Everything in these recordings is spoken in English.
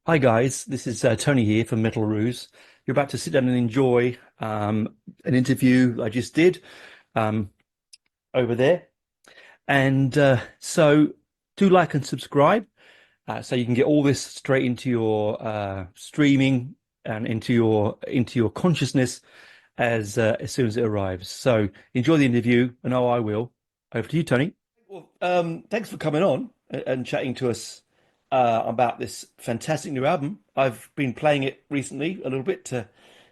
Hi guys, this is Tony here from Metal Roos. You're about to sit down and enjoy an interview I just did um, over there. And so do like and subscribe so you can get all this straight into your streaming and into your consciousness as soon as it arrives. So enjoy the interview, and I will. Over to you, Tony. Well, thanks for coming on and chatting to us about this fantastic new album. I've been playing it recently a little bit to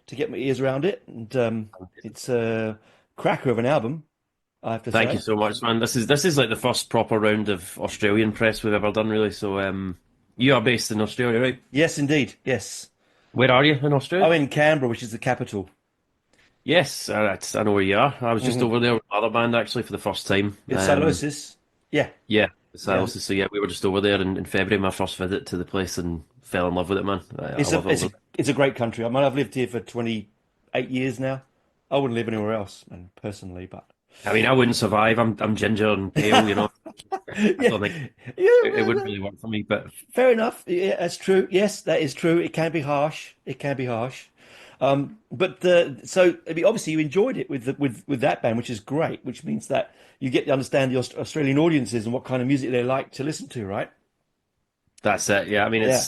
get my ears around it, and it's a cracker of an album, I have to Thank you say. so much, man. This is like the first proper round of Australian press we've ever done, really. So, you are based in Australia, right? Yes, indeed. Yes, Where are you in I'm Australia? in Canberra, which is the capital. Yes, I know where you are. I was just Hmm. over there with another band actually for the first time. It's Salosis. Yeah, Yeah, yeah. Silas. So yeah, we were just over there in February, my first visit to the place, and fell in love with it, man. I It's a love it it's over a it's a great country. I mean, I've lived here for 28 years now. I wouldn't live anywhere else, man, personally, but there. I mean, I wouldn't survive. I'm ginger and pale, you know. I yeah, don't think it would yeah. really work for me, but Fair enough. Yeah, that's true. Yes, that is true. It can be harsh. It can be harsh. But so I mean, obviously you enjoyed it with that band, which is great. Which means that you get to understand the Australian audiences and what kind of music they like to listen to, right? that's it. Yeah, I mean, Yeah,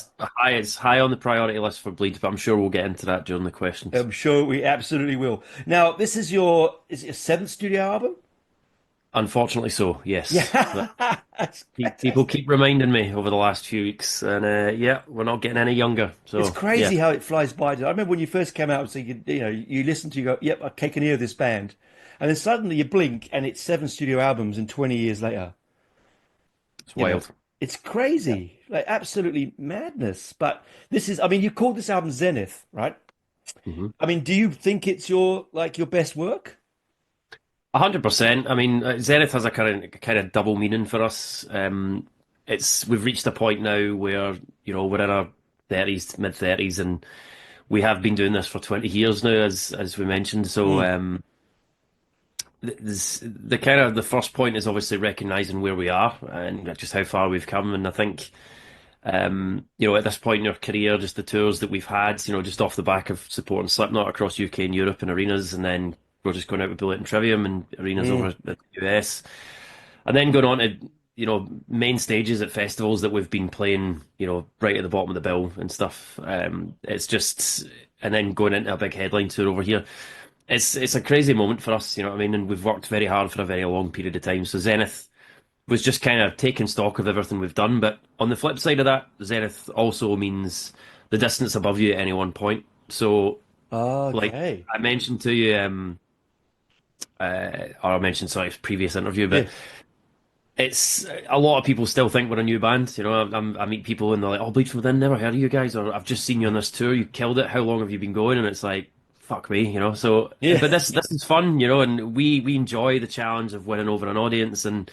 it's high on the priority list for Bleed, but I'm sure we'll get into that during the questions. I'm sure we absolutely will. Now, this is it your seventh studio album? Unfortunately, so yes. But Yeah, that's people keep reminding me over the last few weeks, and yeah, we're not getting any younger. it's So yeah, crazy how it flies by. I remember when you first came out, so you listen to you go, "Yep, I've taken ear of this band," and then suddenly you blink and it's seven studio albums and 20 years later. it's You know, wild. it's Yeah. crazy, like absolutely madness. But this is, I mean, you called this album Zenith, right? hmm I mean, do you think it's your best work? 100%. I mean, Zenith has a kind of double meaning for us. We've reached a point now where we're in our 30s, mid 30s, and we have been doing this for 20 years now, as we mentioned. So Mm, the kind of the first point is obviously recognizing where we are and just how far we've come. And I think at this point in our career, just the tours that we've had, just off the back of supporting Slipknot across UK and Europe and arenas, and then we're just going out with Bullet and Trivium and arenas over mm, in the US, and then going on to main stages at festivals that we've been playing, right at the bottom of the bill and stuff. It's just, and then going into a big headline tour over here. It's a crazy moment for us, you know what I mean? And we've worked very hard for a very long period of time. So Zenith was just kind of taking stock of everything we've done. But on the flip side of that, Zenith also means the distance above you at any one point. So, like okay. I mentioned to you, or I mentioned, sorry, previous interview, but Yeah. it's a lot of people still think we're a new band. I meet people and they're like, "Oh, Bleed from Within, never heard of you guys," or "I've just seen you on this tour, you killed it. How long have you been going?" And it's like, "Fuck me." So, Yeah. but this is fun, and we enjoy the challenge of winning over an audience. And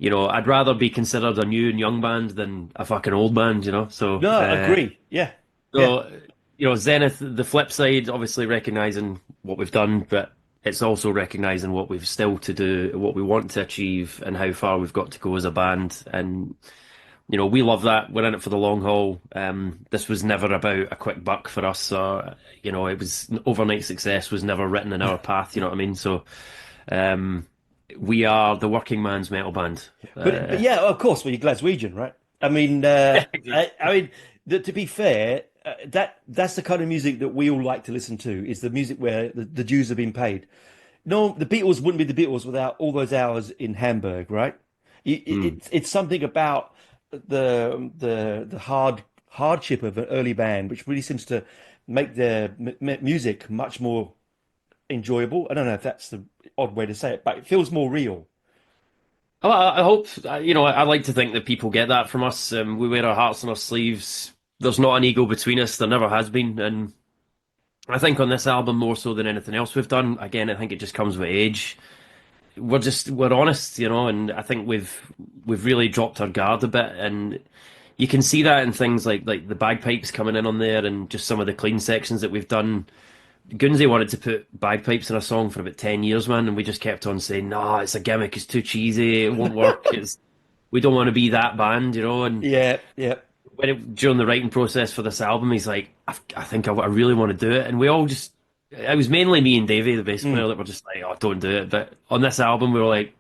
I'd rather be considered a new and young band than a fucking old band. So, No, agree. Yeah. Yeah. so Zenith. The flip side, obviously recognizing what we've done, but it's also recognizing what we've still to do, what we want to achieve, and how far we've got to go as a band. And we love that. We're in it for the long haul. This was never about a quick buck for us, or it was overnight success was never written in our path. You know what I mean? So, um, we are the working man's metal band. But yeah, of course, well, you're Glaswegian, right? I mean, I mean, to be fair, that's the kind of music that we all like to listen to. Is the music where the dues have been paid. No, the Beatles wouldn't be the Beatles without all those hours in Hamburg, right? Mm. It's something about the hardship of an early band, which really seems to make their music much more enjoyable. I don't know if that's the odd way to say it, but it feels more real. Well, I hope, I like to think that people get that from us. We wear our hearts on our sleeves. There's not an ego between us. There never has been. And I think on this album, more so than anything else we've done, again, I think it just comes with age. We're honest, and I think we've really dropped our guard a bit. And you can see that in things like the bagpipes coming in on there and just some of the clean sections that we've done. Gunsey wanted to put bagpipes in a song for about 10 years, man, and we just kept on saying, no, it's a gimmick, it's too cheesy, it won't work. We don't want to be that band, and Yeah, yeah. during the writing process for this album, he's like, I think I really want to do it, and we all just. It was mainly me and Davey, the bass player, Mm. that were just like, "Oh, don't do it." But on this album, we were like,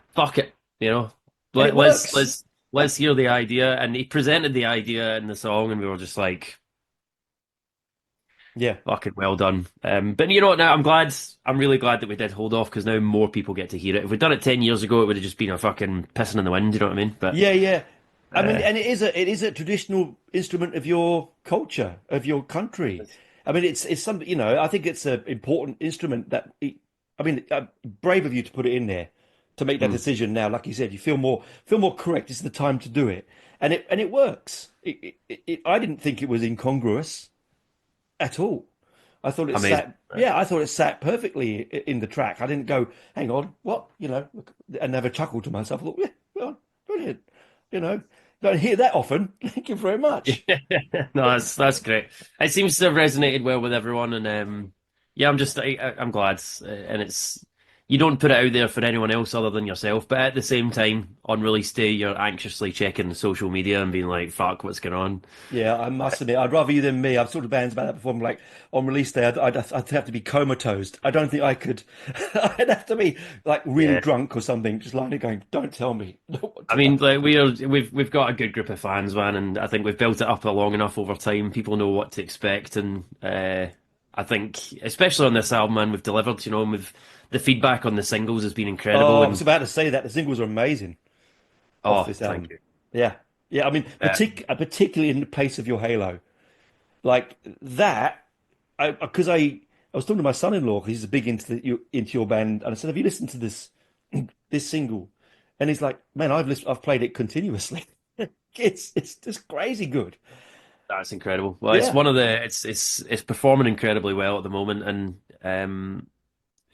"Fuck it," you know. And it works. Let's hear the idea, and he presented the idea in the song, and we were just like, Yeah. "Fucking well done." But you know what? Now I'm glad. I'm really glad that we did hold off because now more people get to hear it. If we'd done it 10 years ago, it would have just been a fucking pissing in the wind. You know what I mean? But Yeah, yeah. I mean, uh, and it is a traditional instrument of your culture, of your country. I mean, it's something, I think it's an important instrument I mean, brave of you to put it in there, to make that mm, decision now. Like you said, you feel more correct. It's the time to do it, and it works. I didn't think it was incongruous at all. I thought it amazing. sat, yeah, I thought it sat perfectly in the track. I didn't go, hang on, what, and have a chuckle to myself. I thought, yeah, well, brilliant. You know, don't hear that often. Thank you very much. No, that's great. It seems to have resonated well with everyone, and yeah, I'm glad, and it's you don't put it out there for anyone else other than yourself, but at the same time, on release day, you're anxiously checking social media and being like, "Fuck, what's going on?" Yeah, I must admit, I'd rather you than me. I've talked to bands about that before. I'm like, on release day, I'd have to be comatose. I don't think I could. I'd have to be like really Yeah, drunk or something, just lying there going, don't tell me. I mean, like we've got a good group of fans, man, and I think we've built it up long enough over time. People know what to expect, and I think, especially on this album, man, we've delivered. You know, and with the feedback on the singles has been incredible, Oh, I was and about to say that. The singles are amazing off oh, this thank album. you. Yeah. Yeah, I mean, Uh, particularly in the pace of your Halo. Like that, I was talking to my son-in-law because he's big into your band, and I said, "Have you listened to this single?" And he's like, "Man, I've played it continuously. It's just crazy good." that's incredible. Well, it's Yeah, one of the it's performing incredibly well at the moment, and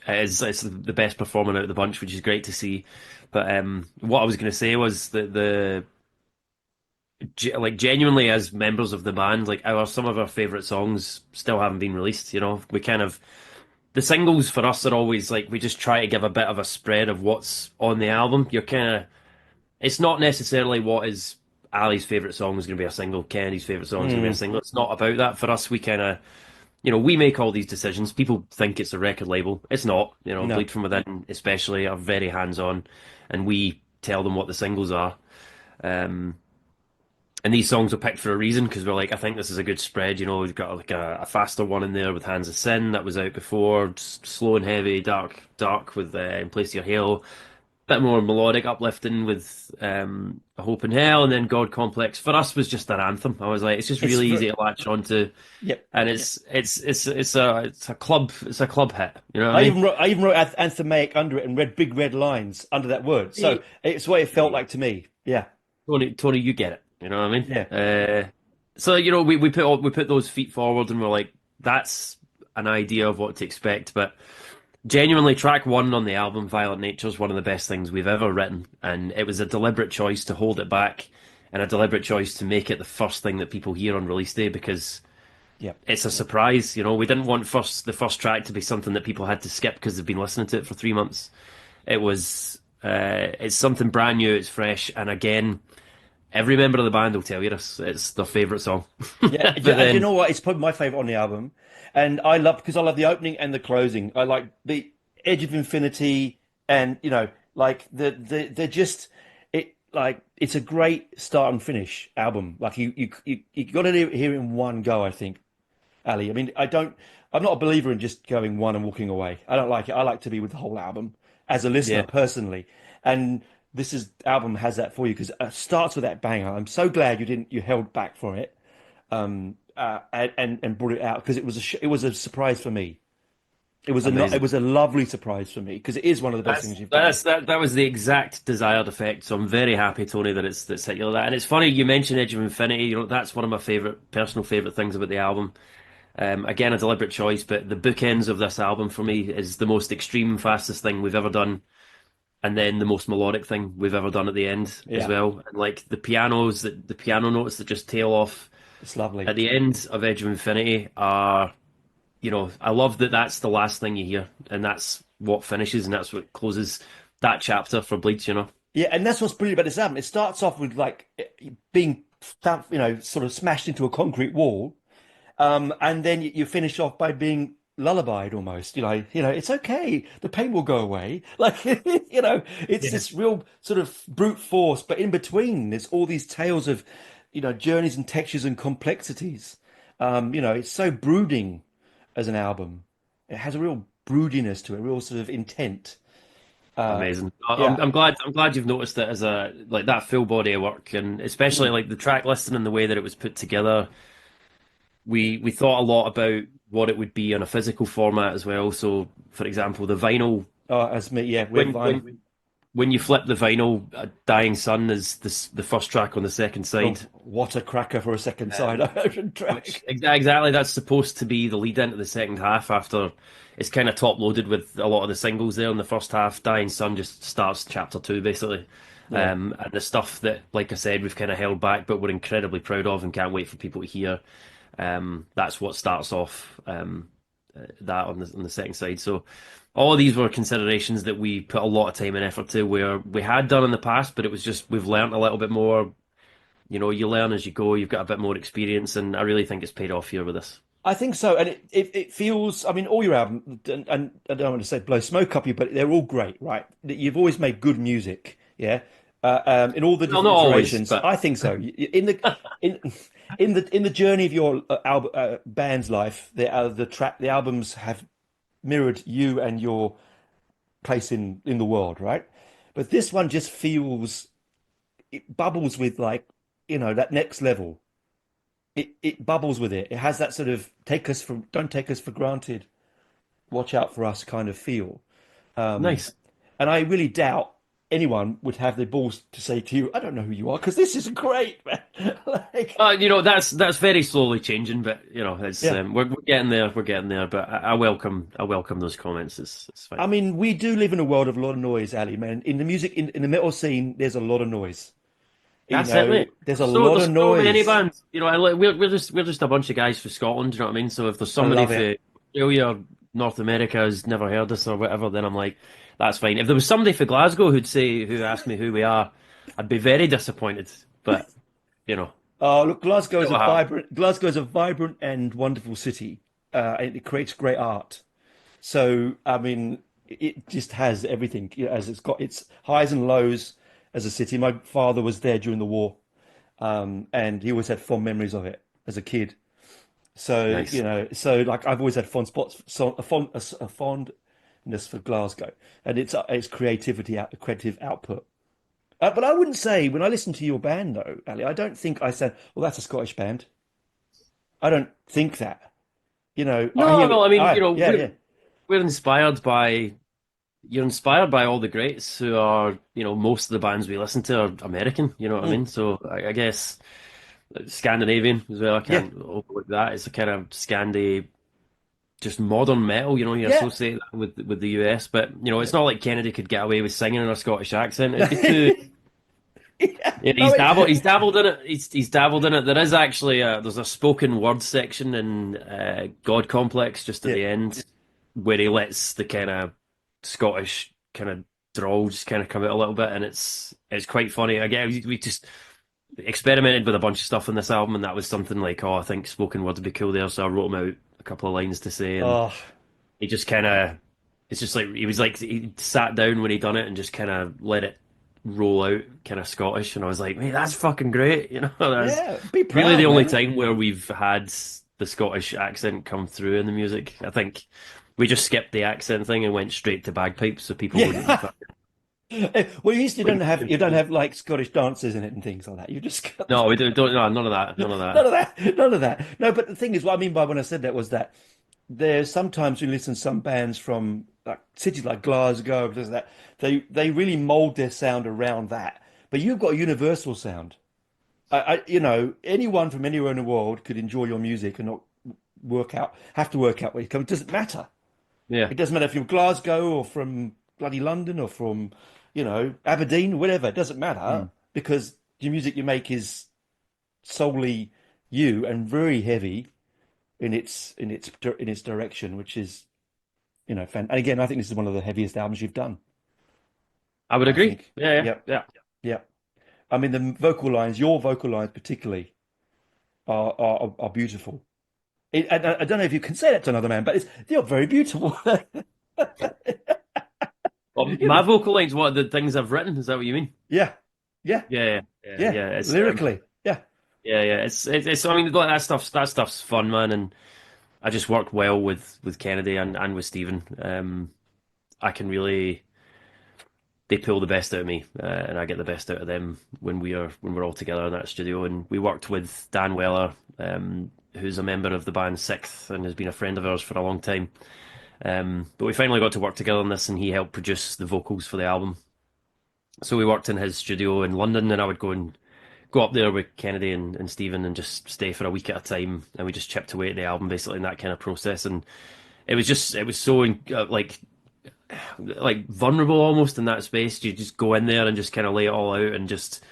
it's the best performing out of the bunch, which is great to see. But what I was going to say was that like genuinely as members of the band, like our some of our favorite songs still haven't been released. You know, we kind of the singles for us are always like we just try to give a bit of a spread of what's on the album. You're kind of it's not necessarily what is Ali's favorite song is going to be a single, Kennedy's favorite song is going to be a mm, single. It's not about that for us. We kind of we make all these decisions. People think it's a record label. It's not. You know, no, Bleed From Within especially are very hands on, and we tell them what the singles are. Um, and these songs are picked for a reason because we're like, I think this is a good spread. You know, we've got like a faster one in there with Hands of Sin that was out before, slow and heavy, dark with In Place to Your Halo. Bit more melodic, uplifting with Hope in Hell, and then God Complex. For us, was just an anthem. I was like, it's just it's really for easy to latch onto, yep. and it's a club hit. You know what I I mean? even wrote Anthem under it and read big red lines under that word. So There it's what it felt you like to me. Yeah, go. Tony, you get it. You know what I mean? yeah, So we put those feet forward, and we're like, that's an idea of what to expect. But genuinely, track one on the album, Violent Nature, is one of the best things we've ever written, and it was a deliberate choice to hold it back, and a deliberate choice to make it the first thing that people hear on release day because yep. it's a surprise. You know, we didn't want the first track to be something that people had to skip because they've been listening to it for 3 months. It was it's something brand new, it's fresh, and again, every member of the band will tell you this. It's their favorite song. Yeah, But and you then, know what? It's probably my favorite on the album, and because I love the opening and the closing. I like the Edge of Infinity, and like they're just it's a great start and finish album. Like you got to hear it in one go. I think, Ali. I mean, I'm not a believer in just going one and walking away. I don't like it. I like to be with the whole album as a listener yeah, personally, and this album has that for you because it starts with that banger. I'm so glad you held back for it and brought it out because it was a surprise for me. It amazing. was a lovely surprise for me because it is one of the best things you've done. That was the exact desired effect. So I'm very happy, Tony, that it's hit you like that. And it's funny you mentioned Edge of Infinity. You know, that's one of my personal favorite things about the album. Again, a deliberate choice, but the bookends of this album for me is the most extreme, fastest thing we've ever done, and then the most melodic thing we've ever done at the end as Yeah, well. And like the piano notes that just tail off it's lovely. at the end of Edge of Infinity are, I love that that's the last thing you hear, and that's what finishes, and that's what closes that chapter for Bleach. Yeah, and that's what's brilliant about this album. It starts off with like being sort of smashed into a concrete wall. And then you finish off by being lullabied almost. It's okay. The pain will go away. Like, it's Yeah. this real sort of brute force. But in between, there's all these tales of, journeys and textures and complexities. It's so brooding as an album. It has a real broodiness to it, a real sort of intent. Uh, Amazing. yeah. I'm glad you've noticed it as a like that full body of work, and especially Mm. like the track listing and the way that it was put together. We thought a lot about what it would be on a physical format as well. So, for example, the vinyl As me, yeah, we have when vinyl. when you flip the vinyl, "Dying Sun" is the first track on the second Oh, side. what a cracker for a second side Um, ocean Which track. exactly that's supposed to be the lead into the second half after it's kind of top loaded with a lot of the singles there in the first half. Dying Sun just starts chapter two basically. Yeah. And the stuff that, like I said, we've kind of held back, but we're incredibly proud of and can't wait for people to hear. That's what starts off that on the second side. So all of these were considerations that we put a lot of time and effort to, where we had done in the past, but it was just we've learned a little bit more. You learn as you go. You've got a bit more experience, and I really think it's paid off here with this. I think so, and it feels. I mean, all your albums, and I don't want to say blow smoke up you, but they're all great, right? You've always made good music, yeah. In all the Well, not different always, iterations, but I think so. In in the journey of your band's life, the albums have mirrored you and your place in the world, right? But this one just feels it bubbles with like that next level. It bubbles with it. It has that sort of don't take us for granted, watch out for us kind of feel. Um, nice. and I really doubt anyone would have the balls to say to you, I don't know who you are, because this is great, man. Like, That's very slowly changing, but it's yeah. we're getting there. We're getting there. But I welcome those comments. It's fine. I mean, we do live in a world of a lot of noise, Ali, man. In the music, in the metal scene, there's a lot of noise. That's it, mate. There's a So lot there's of so many noise. bands. We're just a bunch of guys from Scotland. You know what I mean? So if there's I somebody love from it. Australia or North America who's never heard us or whatever, then I'm like, that's fine. If there was somebody from Glasgow who asked me who we are, I'd be very disappointed. But you know, Oh, look, it will happen. Glasgow is a vibrant and wonderful city. And it creates great art. So, I mean, it just has everything, as it's got its highs and lows as a city. My father was there during the war, and he always had fond memories of it as a kid. So, Nice. like I've always had fond spots, a fondness for Glasgow and its creative output. But I wouldn't say when I listen to your band though, Ali, I don't think I said, "Well, that's a Scottish band." I don't think that. I No, hear no. it. I mean, Yeah, yeah, we're inspired by you're inspired by all the greats who are, most of the bands we listen to are American, you know what I mm, mean? So I guess Scandinavian as well. I yeah, can't overlook that. It's a kind of Scandi, just modern metal, you yeah. associate that with the US, but it's not like Kennedy could get away with singing in a Scottish accent. It'd be too. Yeah, Yeah, no, he's dabbled. He's dabbled in it. He's dabbled in it. There is actually there's a spoken word section in God Complex just at yeah, the end where he lets the kind of Scottish kind of drawl just kind of come out a little bit, and it's quite funny. Again, we just experimented with a bunch of stuff on this album, and that was something like, oh, I think spoken word would be cool there, so I wrote him out a couple of lines to say, and oh, he just kind of it's just like he was like he sat down when he done it and just kind of let it roll out kind of Scottish, and I was like, mate, that's fucking great. That's yeah. Be really the proud, only man. time where we've had the Scottish accent come through in the music. I think we just skipped the accent thing and went straight to bagpipes, so people wouldn't. Yeah. Well, you don't wouldn't- have like Scottish dances in it and things like that. You just got No, we don't. No, none of that. None of none that. of that, none of that. No, but the thing is, what I mean by when I said that was that there's sometimes you listen to some bands from like cities like Glasgow, there's that they really mold their sound around that. But you've got a universal sound. Anyone from anywhere in the world could enjoy your music and not have to work out where you come. It doesn't matter. Yeah. It doesn't matter if you're Glasgow or from bloody London or from, Aberdeen, whatever. It doesn't matter Mm. because the music you make is solely you and very heavy in its direction, which is, fan. And again, I think this is one of the heaviest albums you've done. I would I agree. think. Yeah, yeah, Yep. yeah. Yep. I mean, the vocal lines, your vocal lines particularly, are beautiful. I don't know if you can say that to another man, but they're very beautiful. Well, You my know, vocal line's one of the things I've written. Is that what you mean? yeah, yeah, Yeah, yeah, yeah. yeah. Lyrically, yeah. Yeah. It's. I mean, like, that stuff's fun, man, and I just worked well with Kennedy and with Stephen. I can really they pull the best out of me, and I get the best out of them when we're all together in that studio. And we worked with Dan Weller, who's a member of the band Sixth and has been a friend of ours for a long time. But we finally got to work together on this, and he helped produce the vocals for the album. So we worked in his studio in London, and I would go up there with Kennedy and Stephen and just stay for a week at a time, and we just chipped away at the album basically in that kind of process. And it was so like vulnerable almost in that space. You just go in there and just kind of lay it all out and just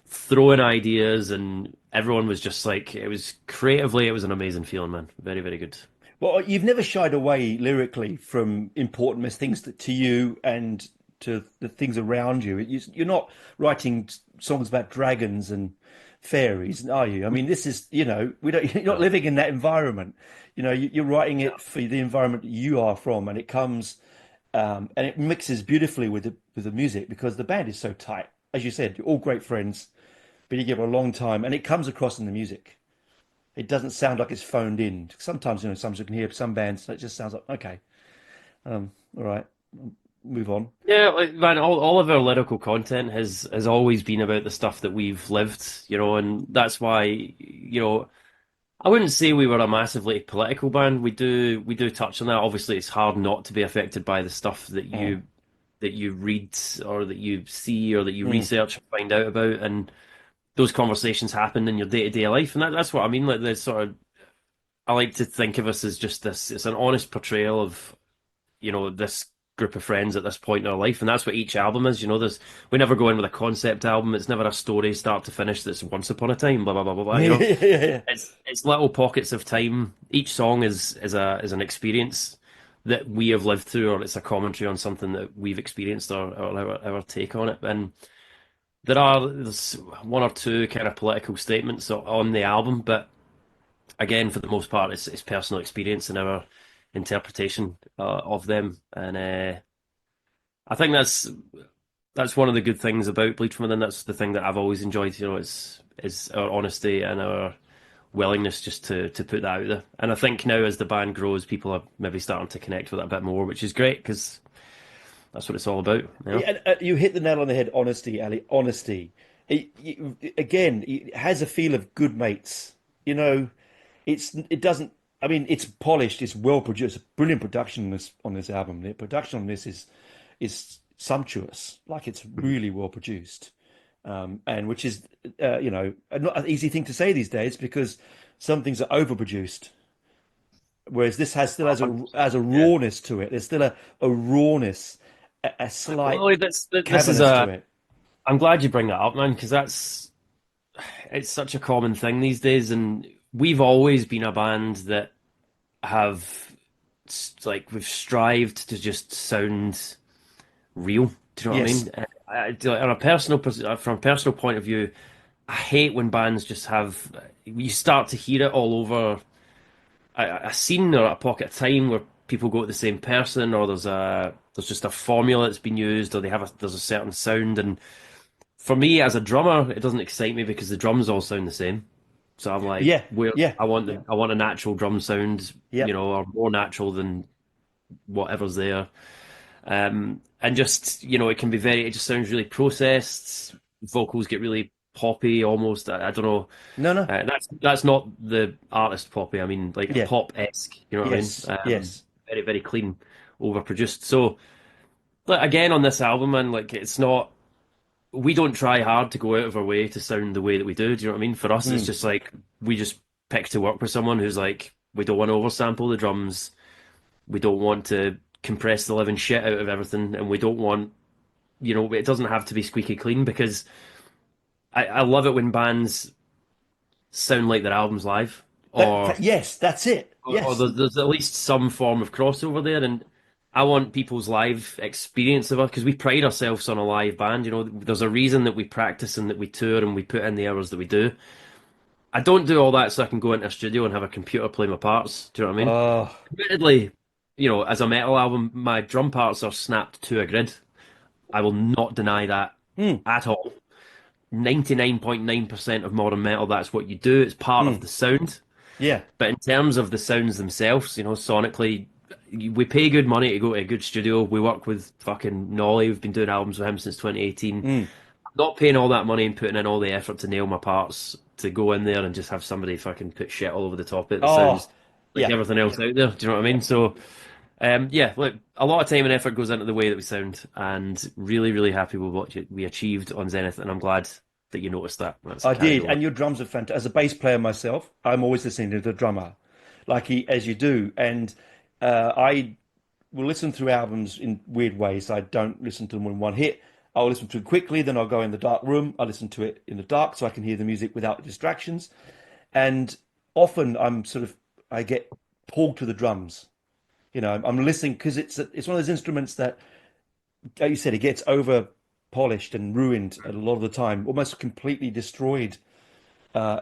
throw in ideas, and everyone was just like, it was creatively, it was an amazing feeling, man. Very, very good. Well, you've never shied away lyrically from important things to you and to the things around you. You're not writing songs about dragons and fairies, are you? I mean, this is, we don't, you're not No. living in that environment. You're writing it for the environment you are from, and it comes, and it mixes beautifully with the music because the band is so tight. As you said, you're all great friends, but you give it a long time, and it comes across in the music. It doesn't sound like it's phoned in. Sometimes, sometimes you can hear some bands that just sounds like, okay, all right, move on. Yeah, like, man, all of our lyrical content has always been about the stuff that we've lived, and that's why, I wouldn't say we were a massively political band. We do touch on that. Obviously, it's hard not to be affected by the stuff that Mm, you read or that you see or that you mm. research and find out about, and those conversations happen in your day-to-day life, and that's what I mean. Like, there's sort of, I like to think of us as just this. It's an honest portrayal of this group of friends at this point in our life, and that's what each album is. We never go in with a concept album. It's never a story start to finish that's once upon a time, blah blah blah blah blah. Yeah, It's little pockets of time. Each song is an experience that we have lived through, or it's a commentary on something that we've experienced, or our take on it. And there's one or two kind of political statements on the album, but again, for the most part, it's personal experience and our interpretation of them. And I think that's one of the good things about Bleed From Within. That's the thing that I've always enjoyed. Is our honesty and our willingness just to put that out there. And I think now as the band grows, people are maybe starting to connect with it a bit more, which is great because that's what it's all about. And, you hit the nail on the head. Honesty, Ali. Honesty. Again, it has a feel of good mates. You know, it doesn't. I mean, it's polished. It's well produced. Brilliant production on this album. The production on this is sumptuous. Like it's really well produced, and which is not an easy thing to say these days because some things are overproduced. Whereas this has a Yeah. rawness to it. There's still a rawness, a slight Well, this is cavernous to a. it. I'm glad you bring that up, man, because it's such a common thing these days, and we've always been a band that have like we've strived to just sound real. Do you know what I Yes. mean? On a from a personal point of view, I hate when bands just have you start to hear it all over a scene or a pocket of time where people go to the same person, or there's just a formula that's been used, or there's a certain sound. And for me as a drummer, it doesn't excite me because the drums all sound the same. So I'm like, Yeah. where Yeah. I want a natural drum sound, Yep. or more natural than whatever's there. And just, it just sounds really processed. Vocals get really poppy almost. I don't know. No. No. That's not the artist poppy. I mean, like Yeah. pop-esque, you know what I mean? Yes. Yes. Very, very clean, overproduced. So, like, again, on this album, man, like, it's not, we don't try hard to go out of our way to sound the way that we do. Do you know what I mean? For us, it's Mm. just like, we just pick to work with someone who's like, we don't want to oversample the drums. We don't want to compress the living shit out of everything. And we don't want, it doesn't have to be squeaky clean because I love it when bands sound like their albums live, or Yes, that's it. or Yes. there's at least some form of crossover there. And I want people's live experience of us because we pride ourselves on a live band. You know, there's a reason that we practice and that we tour and we put in the hours that we do. I don't do all that so I can go into a studio and have a computer play my parts. Do you know what I mean? Oh, Admittedly, as a metal album, my drum parts are snapped to a grid. I will not deny that mm, at all. 99.9% of modern metal, that's what you do. It's part of mm, the sound. yeah. But in terms of the sounds themselves, sonically, we pay good money to go to a good studio. We work with fucking Nolly. We've been doing albums with him since 2018. Mm. Not paying all that money and putting in all the effort to nail my parts to go in there and just have somebody fucking put shit all over the top of it that Oh, sounds like yeah, everything else out there. Do you know what I yeah. mean? So, yeah, look, a lot of time and effort goes into the way that we sound, and really, really happy with what we achieved on Zenith, and I'm glad that you noticed that. That's I carried did, over. and your drums are fantastic. As a bass player myself, I'm always listening to the drummer, as you do, and I will listen through albums in weird ways. I don't listen to them in one hit. I'll listen to it quickly, then I'll go in the dark room. I listen to it in the dark so I can hear the music without distractions. And often I get pulled to the drums. I'm listening because it's one of those instruments that, like you said, it gets over polished and ruined a lot of the time, almost completely destroyed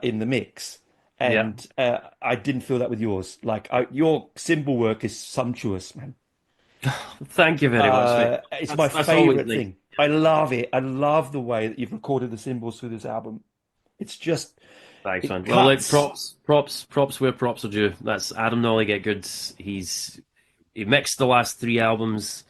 in the mix. Yeah. And I didn't feel that with yours. Your cymbal work is sumptuous, man. Thank you very much, mate. It's my That's always favorite nice. thing. I love it. I love the way that you've recorded the cymbals through this album. It's just, Thanks, it man. Well, like cuts. props where props are due. That's Adam Nolly get good. He mixed the last three albums,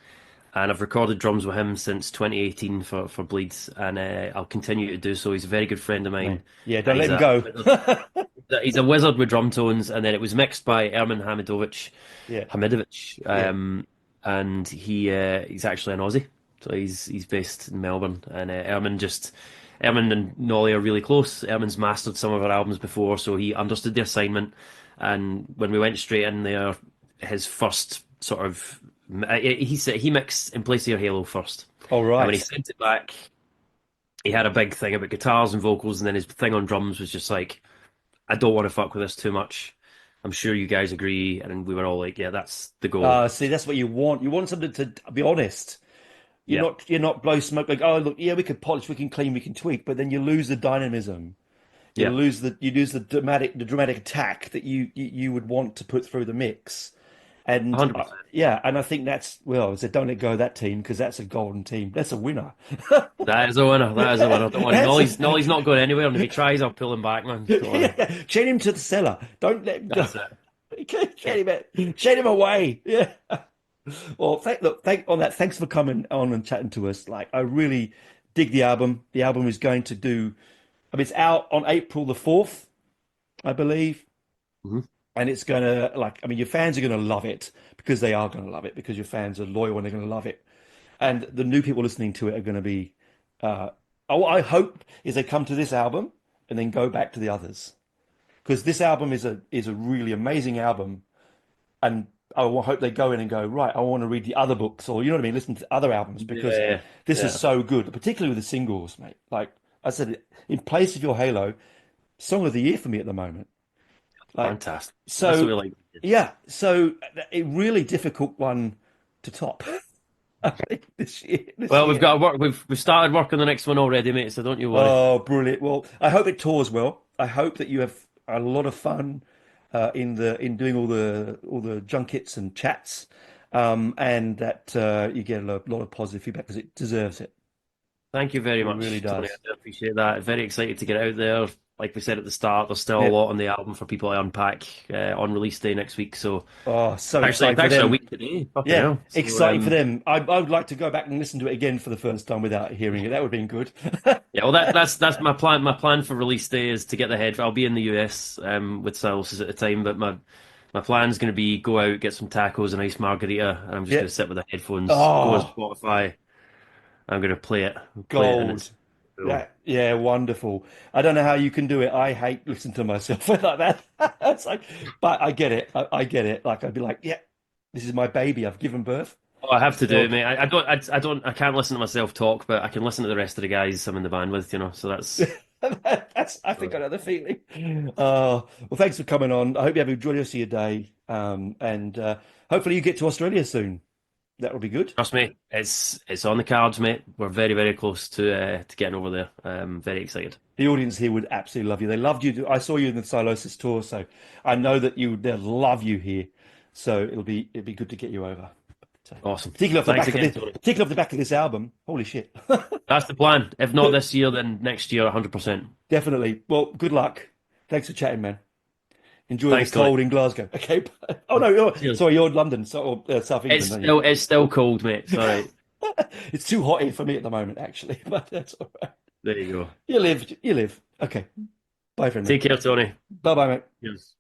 and I've recorded drums with him since 2018 for Bleed, and I'll continue to do so. He's a very good friend of Man. mine, Yeah, and don't let him go. he's a wizard with drum tones. And then it was mixed by Ermin Yeah, Hamidovic, yeah. and he's actually an Aussie, so he's based in Melbourne, and Ermin and Nolly are really close. Ermin's mastered some of our albums before, so he understood the assignment. And when we went straight in there, his first sort of he said he mixed In Place of Your Halo first, All and when he right. sent it back, he had a big thing about guitars and vocals, and then his thing on drums was just like, I don't want to fuck with this too much. I'm sure you guys agree, and we were all like, yeah, that's the goal. See, that's what you want. You want something to be honest. Yeah, You're not blow smoke like, oh look, yeah, we can polish, we can clean, we can tweak, but then you lose the dynamism. yeah, You lose the dramatic attack that you would want to put through the mix. And 100%. yeah, and I think that's well, I said don't let go of that team because that's a golden team. That's a winner. That is a winner. That is a winner. Don't worry. That's Nolly's not going anywhere, and if he tries, I'll pull him back, man. Don't worry. yeah. Chain him to the cellar. Don't let him go. That's it. Chain him away. Yeah. Well, thanks for coming on and chatting to us. Like, I really dig the album. The album is going to do. I mean, it's out on April the 4th, I believe, Mhm. and it's gonna like. I mean, your fans are gonna love it because they are gonna love it because your fans are loyal and they're gonna love it. And the new people listening to it are gonna be. Uh, what I hope is they come to this album and then go back to the others because this album is a really amazing album and hope they go in and go, right, I want to read the other books or, you know what I mean, listen to other albums because Yeah, this is yeah. so good, particularly with the singles, mate. Like I said, In Place of Your Halo, song of the year for me at the moment. Like, Fantastic. That's what we so, like. yeah, so a really difficult one to top, I think, this Well, we've year. got to work. We've started work on the next one already, mate. So don't you worry. Oh, brilliant. Well, I hope it tours well. I hope that you have a lot of fun in doing all the junkets and chats, and that you get a lot of positive feedback because it deserves it. Thank you very It really much, Tony. I does. do appreciate that. Very excited to get out there. Like we said at the start, there's still a Yeah. lot on the album for people to unpack on release day next week. So Oh, so actually, excited it's for actually a them. week today. Fucking Yeah, hell. So exciting for them. I would like to go back and listen to it again for the first time without hearing it. That would have been good. yeah, well, that's my plan. My plan for release day is to get the head. I'll be in the US with Silas at the time, but my plan is going to be go out, get some tacos, and ice margarita, and I'm just Yeah. going to sit with the headphones, go on Oh, Spotify. I'm going to play it, and gold. it's cool. Yeah, wonderful. I don't know how you can do it. I hate listening to myself like that. It's like, but I get it. I get it. Like I'd be like, yeah, this is my baby. I've given birth. Oh, I have to do it, So mate. I can't listen to myself talk, but I can listen to the rest of the guys I'm in the band with, So that's. I think I know the feeling. Well, thanks for coming on. I hope you have enjoyed the rest of your day. And hopefully you get to Australia soon. That would be good. Trust me, it's on the cards, mate. We're very, very close to getting over there. Very excited. The audience here would absolutely love you. They loved you. I saw you in the Silosis tour, so I know that they'll love you here. So it'll be good to get you over. Awesome. Particularly Thanks again, Tony. particularly off the back of this album. Holy shit. That's the plan. If not this year, then next year, 100%. Definitely. Well, good luck. Thanks for chatting, man. Enjoy Thanks, the cold Tony. in Glasgow. Okay. Oh no, Cheers. sorry, you're in London, or South England, It's still cold, mate. It's all right. It's too hot here for me at the moment, actually, but that's all right. There you go. You live. You live. Okay. Bye for now. Take care, Tony. Bye bye, mate. Cheers.